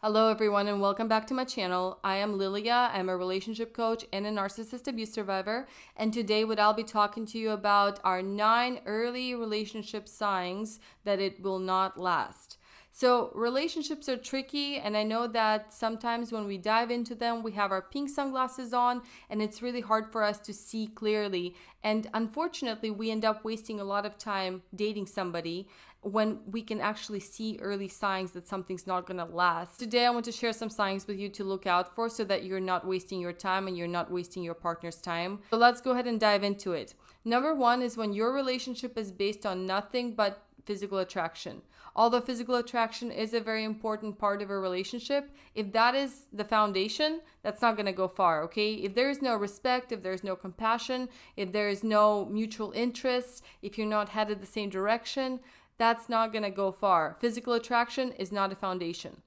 Hello everyone and welcome back to my channel. I am Lilia. I'm a relationship coach and a narcissist abuse survivor. And today what I'll be talking to you about are 9 early relationship signs that it will not last. So relationships are tricky, and I know that sometimes when we dive into them, we have our pink sunglasses on and it's really hard for us to see clearly. And unfortunately, we end up wasting a lot of time dating somebody when we can actually see early signs that something's not going to last. Today, I want to share some signs with you to look out for so that you're not wasting your time and you're not wasting your partner's time. So let's go ahead and dive into it. Number 1 is when your relationship is based on nothing but physical attraction. Although physical attraction is a very important part of a relationship, if that is the foundation, that's not going to go far, okay? If there is no respect, if there's no compassion, if there is no mutual interest, if you're not headed the same direction, that's not going to go far. Physical attraction is not a foundation.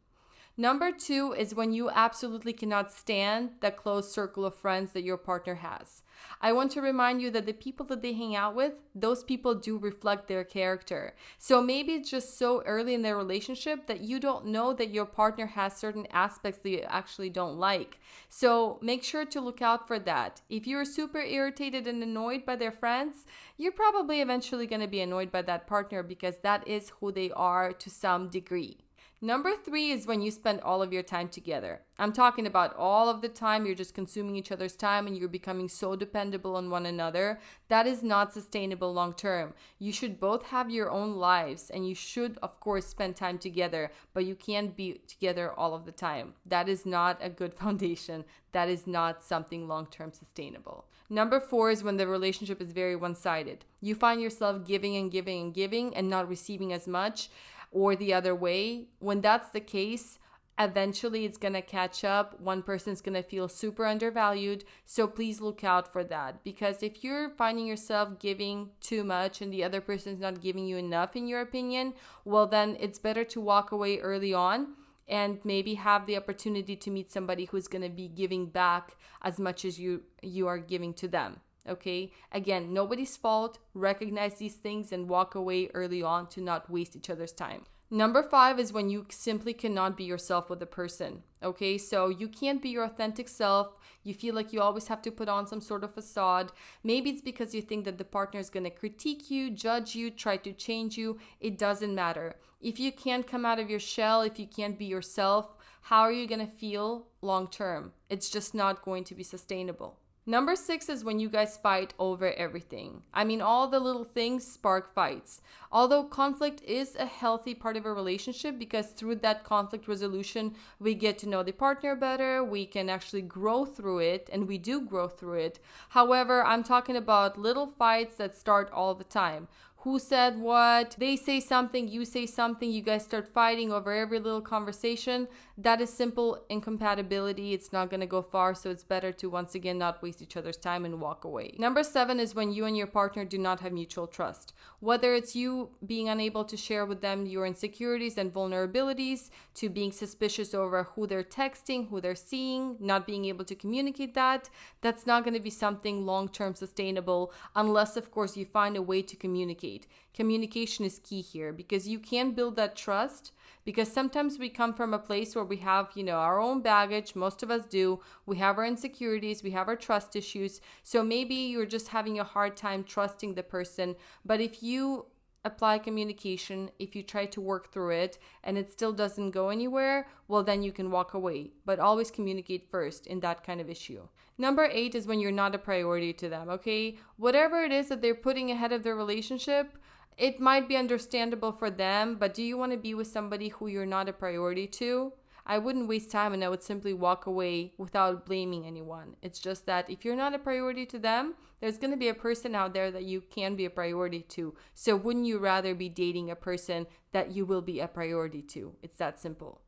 Number 2 is when you absolutely cannot stand that close circle of friends that your partner has. I want to remind you that the people that they hang out with, those people do reflect their character. So maybe it's just so early in their relationship that you don't know that your partner has certain aspects that you actually don't like. So make sure to look out for that. If you're super irritated and annoyed by their friends, you're probably eventually going to be annoyed by that partner because that is who they are to some degree. Number 3 is when you spend all of your time together. I'm talking about all of the time you're just consuming each other's time and you're becoming so dependable on one another. That is not sustainable long term. You should both have your own lives and you should, of course, spend time together, but you can't be together all of the time. That is not a good foundation. That is not something long term sustainable. Number 4 is when the relationship is very one-sided. You find yourself giving and giving and giving and not receiving as much, or the other way. When that's the case, eventually it's going to catch up. One person's going to feel super undervalued. So please look out for that. Because if you're finding yourself giving too much and the other person's not giving you enough, in your opinion, well, then it's better to walk away early on and maybe have the opportunity to meet somebody who's going to be giving back as much as you are giving to them. Okay, again, nobody's fault. Recognize these things and walk away early on to not waste each other's time. Number 5 is when you simply cannot be yourself with a person. Okay, so you can't be your authentic self. You feel like you always have to put on some sort of facade. Maybe it's because you think that the partner is going to critique you, judge you, try to change you. It doesn't matter. If you can't come out of your shell, if you can't be yourself, how are you going to feel long term? It's just not going to be sustainable. Number 6 is when you guys fight over everything. I mean, all the little things spark fights. Although conflict is a healthy part of a relationship because through that conflict resolution, we get to know the partner better, we can actually grow through it, and we do grow through it. However, I'm talking about little fights that start all the time. Who said what? They say something, you say something, you guys start fighting over every little conversation. That is simple incompatibility. It's not going to go far, so it's better to once again not waste each other's time and walk away. Number 7 is when you and your partner do not have mutual trust. Whether it's you being unable to share with them your insecurities and vulnerabilities, to being suspicious over who they're texting, who they're seeing, not being able to communicate that's not going to be something long-term sustainable unless, of course, you find a way to communicate. Communication is key here because you can build that trust because sometimes we come from a place where we have, our own baggage. Most of us do. We have our insecurities. We have our trust issues. So maybe you're just having a hard time trusting the person. But if you apply communication, if you try to work through it and it still doesn't go anywhere, well, then you can walk away. But always communicate first in that kind of issue. Number 8 is when you're not a priority to them, okay? Whatever it is that they're putting ahead of their relationship, it might be understandable for them, but do you want to be with somebody who you're not a priority to? I wouldn't waste time and I would simply walk away without blaming anyone. It's just that if you're not a priority to them, there's going to be a person out there that you can be a priority to. So wouldn't you rather be dating a person that you will be a priority to? It's that simple.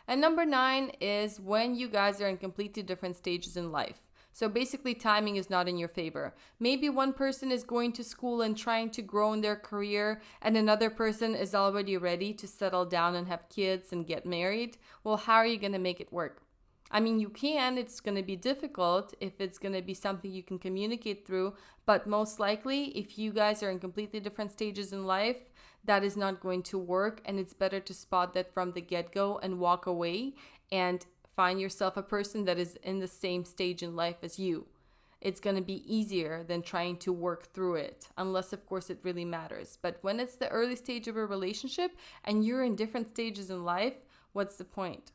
And number 9 is when you guys are in completely different stages in life. So basically timing is not in your favor. Maybe one person is going to school and trying to grow in their career and another person is already ready to settle down and have kids and get married. Well, how are you going to make it work? I mean, you can. It's going to be difficult if it's going to be something you can communicate through. But most likely, if you guys are in completely different stages in life, that is not going to work, and it's better to spot that from the get-go and walk away and find yourself a person that is in the same stage in life as you. It's going to be easier than trying to work through it, unless, of course, it really matters. But when it's the early stage of a relationship and you're in different stages in life, what's the point?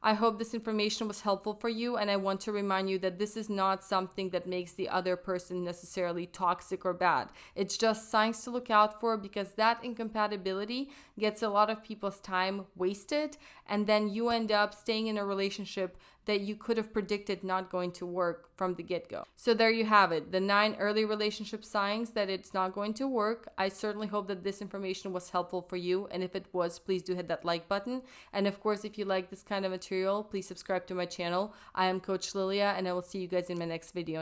I hope this information was helpful for you, and I want to remind you that this is not something that makes the other person necessarily toxic or bad. It's just signs to look out for, because that incompatibility gets a lot of people's time wasted, and then you end up staying in a relationship that you could have predicted not going to work from the get-go. So there you have it, the 9 early relationship signs that it's not going to work. I certainly hope that this information was helpful for you, and if it was, please do hit that like button. And of course, if you like this kind of material, please subscribe to my channel. I am Coach Lilia, and I will see you guys in my next video.